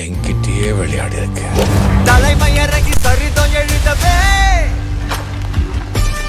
என்கிட்டயே விளையாடி இருக்க.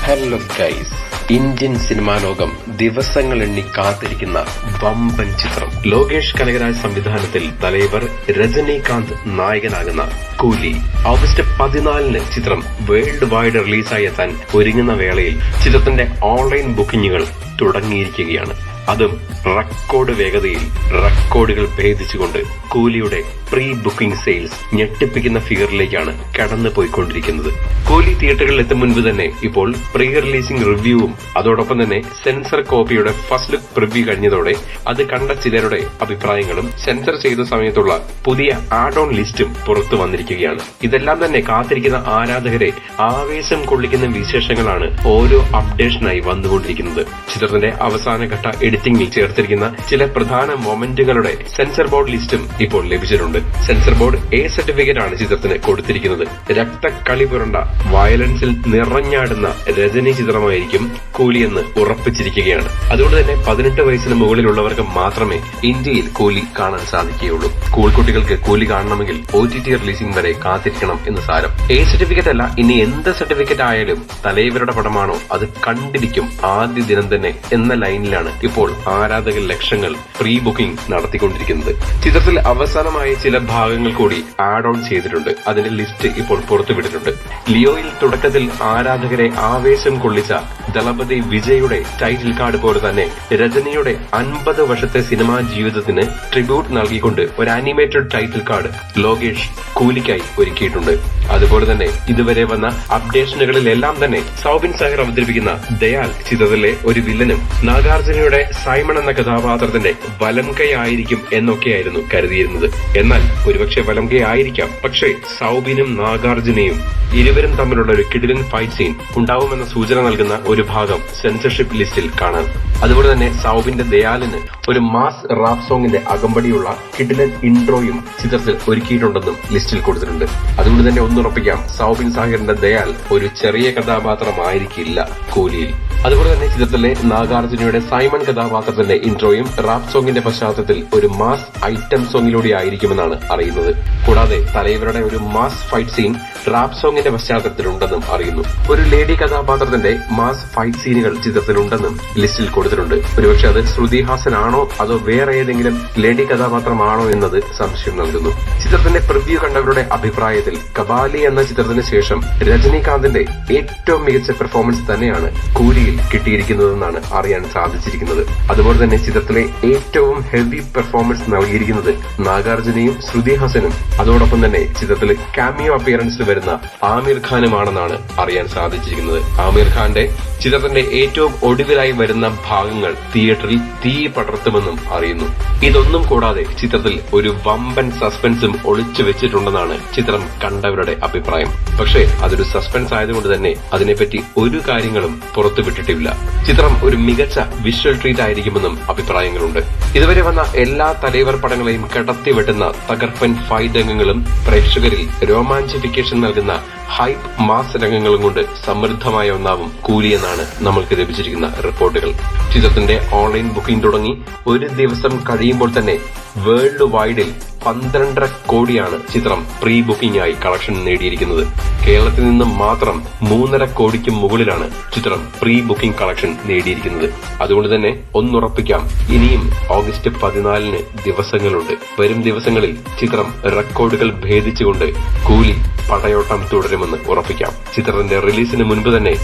ഹലോ ഗൈസ്, ഇന്ത്യൻ സിനിമാ ലോകം ദിവസങ്ങൾ എണ്ണി കാത്തിരിക്കുന്ന വമ്പൻ ചിത്രം. ലോകേഷ് കനകരാജ് സംവിധാനത്തിൽ തലൈവർ രജനീകാന്ത് നായകനാകുന്ന കൂലി ഓഗസ്റ്റ് 14 ചിത്രം വേൾഡ് വൈഡ് റിലീസായി എത്താൻ ഒരുങ്ങുന്ന വേളയിൽ ചിത്രത്തിന്റെ ഓൺലൈൻ ബുക്കിംഗുകൾ തുടങ്ങിയിരിക്കുകയാണ്. അതും റെക്കോർഡ് വേഗതയിൽ റെക്കോർഡുകൾ ഭേദിച്ചുകൊണ്ട് കൂലിയുടെ പ്രീ ബുക്കിംഗ് സെയിൽസ് ഞെട്ടിപ്പിക്കുന്ന ഫിഗറിലേക്കാണ് കടന്നു പോയിക്കൊണ്ടിരിക്കുന്നത്. കൂലി തിയേറ്ററുകളിൽ എത്തും മുൻപ് തന്നെ ഇപ്പോൾ പ്രീ റിലീസിംഗ് റിവ്യൂവും അതോടൊപ്പം തന്നെ സെൻസർ കോപ്പിയുടെ ഫസ്റ്റ് ലുക്ക് പ്രിവ്യൂ കഴിഞ്ഞതോടെ അത് കണ്ട ചിലരുടെ അഭിപ്രായങ്ങളും സെൻസർ ചെയ്ത സമയത്തുള്ള പുതിയ ആഡ് ഓൺ ലിസ്റ്റും പുറത്തു വന്നിരിക്കുകയാണ്. ഇതെല്ലാം തന്നെ കാത്തിരിക്കുന്ന ആരാധകരെ ആവേശം കൊള്ളിക്കുന്ന വിശേഷങ്ങളാണ് ഓരോ അപ്ഡേഷനായി വന്നുകൊണ്ടിരിക്കുന്നത്. ചിത്രത്തിന്റെ അവസാനഘട്ട എഡിറ്റിംഗിൽ ചേർത്തിരിക്കുന്ന ചില പ്രധാന മൊമെന്റുകളുടെ സെൻസർ ബോർഡ് ലിസ്റ്റും ഇപ്പോൾ ലഭിച്ചിട്ടുണ്ട്. സെൻസർ ബോർഡ് എ സർട്ടിഫിക്കറ്റ് ആണ് ചിത്രത്തിന് കൊടുത്തിരിക്കുന്നത്. രക്തക്കളി പുരണ്ട വയലൻസിൽ നിറഞ്ഞാടുന്ന രജനി ചിത്രമായിരിക്കും കൂലിയെന്ന് ഉറപ്പിച്ചിരിക്കുകയാണ്. അതുകൊണ്ട് തന്നെ 18 വയസ്സിന് മുകളിലുള്ളവർക്ക് മാത്രമേ ഇന്ത്യയിൽ കൂലി കാണാൻ സാധിക്കുകയുള്ളൂ. സ്കൂൾ കുട്ടികൾക്ക് കൂലി കാണണമെങ്കിൽ OTT റിലീസിംഗ് വരെ കാത്തിരിക്കണം എന്ന് സാരം. എ സർട്ടിഫിക്കറ്റ് അല്ല, ഇനി എന്ത് സർട്ടിഫിക്കറ്റ് ആയാലും തലൈവരുടെ പടമാണോ അത് കണ്ടിരിക്കും ആദ്യ ദിനം തന്നെ എന്ന ലൈനിലാണ് ഇപ്പോൾ ആരാധക ലക്ഷങ്ങൾ പ്രീ ബുക്കിംഗ് നടത്തിക്കൊണ്ടിരിക്കുന്നത്. ചിത്രത്തിൽ അവസാനമായ ചില ഭാഗങ്ങൾ കൂടി ആഡ് ഓൺ ചെയ്തിട്ടുണ്ട്. അതിന്റെ ലിസ്റ്റ് ഇപ്പോൾ പുറത്തുവിട്ടിട്ടുണ്ട്. ലിയോയിൽ തുടക്കത്തിൽ ആരാധകരെ ആവേശം കൊള്ളിച്ച ദളപതി വിജയുടെ ടൈറ്റിൽ കാർഡ് പോലെ തന്നെ രജനിയുടെ 50 വർഷത്തെ സിനിമാ ജീവിതത്തിന് ട്രിബ്യൂട്ട് നൽകിക്കൊണ്ട് ഒരു ആനിമേറ്റഡ് ടൈറ്റിൽ കാർഡ് ലോകേഷ് കൂലിക്കായി ഒരുക്കിയിട്ടുണ്ട്. അതുപോലെ തന്നെ ഇതുവരെ വന്ന അപ്ഡേഷനുകളിലെല്ലാം തന്നെ സൗബിൻ സാഗർ അവതരിപ്പിക്കുന്ന ദയാൽ ചിത്രത്തിലെ ഒരു വില്ലനും നാഗാർജുനയുടെ സൈമൺ എന്ന കഥാപാത്രത്തിന്റെ വലംകൈ ആയിരിക്കും എന്നൊക്കെയായിരുന്നു കരുതിയിരുന്നത്. എന്നാൽ ഒരുപക്ഷെ വലംകൈ ആയിരിക്കാം, പക്ഷേ സൗബിനും നാഗാർജുനയും ഇരുവരും തമ്മിലുള്ള ഒരു കിടിലൻ ഫൈറ്റ് സീൻ ഉണ്ടാവുമെന്ന സൂചന നൽകുന്ന ഒരു ഭാഗം സെൻസർഷിപ്പ് ലിസ്റ്റിൽ കാണാം. അതുപോലെ തന്നെ സൗബിന്റെ ദയാലിന് ഒരു മാസ് റാപ്പ് സോങ്ങിന്റെ അകമ്പടിയുള്ള കിടിലൻ ഇൻട്രോയും ചിത്രത്തിൽ ഒരുക്കിയിട്ടുണ്ടെന്നും ലിസ്റ്റിൽ കൊടുത്തിട്ടുണ്ട്. അതുകൊണ്ട് തന്നെ ഒന്നുറപ്പിക്കാം, സൗബിൻ സാഗറിന്റെ ദയാൽ ഒരു ചെറിയ കഥാപാത്രമായിരിക്കില്ല കൂലിയിൽ. അതുപോലെ തന്നെ ചിത്രത്തിലെ നാഗാർജുനയുടെ സൈമൺ കഥാപാത്രത്തിന്റെ ഇൻട്രോയും റാപ്പ് സോങ്ങിന്റെ പശ്ചാത്തലത്തിൽ ഒരു മാസ് ഐറ്റം സോങ്ങിലൂടെ ആയിരിക്കുമെന്നാണ് അറിയുന്നത്. കൂടാതെ തലൈവരുടെ ഒരു മാസ് ഫൈറ്റ് സീൻ റാപ്പ് സോങ്ങിന്റെ പശ്ചാത്തലത്തിലുണ്ടെന്നും അറിയുന്നു. ഒരു ലേഡി കഥാപാത്രത്തിന്റെ മാസ് ഫൈറ്റ് സീനുകൾ ചിത്രത്തിലുണ്ടെന്നും ലിസ്റ്റിൽ കൊടുത്തിട്ടുണ്ട്. ഒരുപക്ഷെ അത് ശ്രുതി ഹാസൻ ആണോ അതോ വേറെ ഏതെങ്കിലും ലേഡി കഥാപാത്രമാണോ എന്നത് സംശയം നൽകുന്നു. ചിത്രത്തിന്റെ പ്രിവ്യൂ കണ്ടവരുടെ അഭിപ്രായത്തിൽ കബാലി എന്ന ചിത്രത്തിന് ശേഷം രജനീകാന്തിന്റെ ഏറ്റവും മികച്ച പെർഫോമൻസ് തന്നെയാണ് കൂലിയിൽ കിട്ടിയിരിക്കുന്നതെന്നാണ് അറിയാൻ സാധിച്ചിരിക്കുന്നത്. അതുപോലെ തന്നെ ചിത്രത്തിലെ ഏറ്റവും ഹെവി പെർഫോമൻസ് നൽകിയിരിക്കുന്നത് നാഗാർജുനയും ശ്രുതി ഹാസനും അതോടൊപ്പം തന്നെ ചിത്രത്തിൽ കാമിയോ അപ്പിയറൻസിൽ വരുന്ന ആമിർ ഖാനുമാണെന്നാണ് അറിയാൻ സാധിച്ചിരിക്കുന്നത്. ആമിർ ഖാന്റെ ചിത്രത്തിന്റെ ഏറ്റവും ഒടുവിലായി വരുന്ന ഭാഗങ്ങൾ തിയേറ്ററിൽ തീ പടർത്തുമെന്നും അറിയുന്നു. ഇതൊന്നും കൂടാതെ ചിത്രത്തിൽ ഒരു വമ്പൻ സസ്പെൻസും ഒളിച്ചു വെച്ചിട്ടുണ്ടെന്നാണ് ചിത്രം കണ്ടവരുടെ അഭിപ്രായം. പക്ഷേ അതൊരു സസ്പെൻസ് ആയതുകൊണ്ട് തന്നെ അതിനെപ്പറ്റി ഒരു കാര്യങ്ങളും പുറത്തുവിട്ടിട്ടില്ല. ചിത്രം ഒരു മികച്ച വിഷ്വൽ ട്രീറ്റ് ആയിരിക്കുമെന്നും അഭിപ്രായങ്ങളുണ്ട്. ഇതുവരെ വന്ന എല്ലാ തലൈവർ പടങ്ങളെയും കടത്തിവെട്ടുന്ന തകർപ്പൻ ഫൈറ്റ് രംഗങ്ങളും പ്രേക്ഷകരിൽ രോമാഞ്ചിഫിക്കേഷൻ നൽകുന്ന ഹൈപ്പ് മാസ് രംഗങ്ങളും കൊണ്ട് സമൃദ്ധമായ ഒന്നാവും കൂലി എന്നാണ് നമ്മൾക്ക് ലഭിച്ചിരിക്കുന്ന റിപ്പോർട്ടുകൾ. ചിത്രത്തിന്റെ ഓൺലൈൻ ബുക്കിംഗ് തുടങ്ങി ഒരു ദിവസം കഴിയുമ്പോൾ തന്നെ വേൾഡ് വൈഡിൽ 12.5 കോടിയാണ് ചിത്രം പ്രീ ബുക്കിംഗ് ആയി കളക്ഷൻ നേടിയിരിക്കുന്നത്. കേരളത്തിൽ നിന്നും മാത്രം 3.5 കോടിക്ക് മുകളിലാണ് ചിത്രം പ്രീ ബുക്കിംഗ് കളക്ഷൻ നേടിയിരിക്കുന്നത്. അതുകൊണ്ട് തന്നെ ഒന്നുറപ്പിക്കാം, ഇനിയും ഓഗസ്റ്റ് 14 ദിവസങ്ങളുണ്ട്. വരും ദിവസങ്ങളിൽ ചിത്രം റെക്കോർഡുകൾ ഭേദിച്ചുകൊണ്ട് കൂലി പടയോട്ടം തുടരുമെന്ന് ഉറപ്പിക്കാം. ചിത്രത്തിന്റെ റിലീസിന് മുൻപ് തന്നെ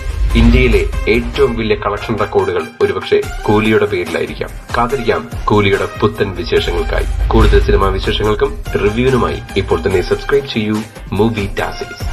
ഇന്ത്യയിലെ ഏറ്റവും വലിയ കളക്ഷൻ റെക്കോർഡുകൾ ഒരുപക്ഷെ കൂലിയുടെ പേരിലായിരിക്കാം. കാത്തിരിക്കാം കൂലിയുടെ പുത്തൻ വിശേഷങ്ങൾക്കായി. കൂടുതൽ സിനിമാ വിശേഷങ്ങൾക്കും റിവ്യൂവിനുമായി ഇപ്പോൾ തന്നെ സബ്സ്ക്രൈബ് ചെയ്യൂ മൂവി ടാസിൽസ്.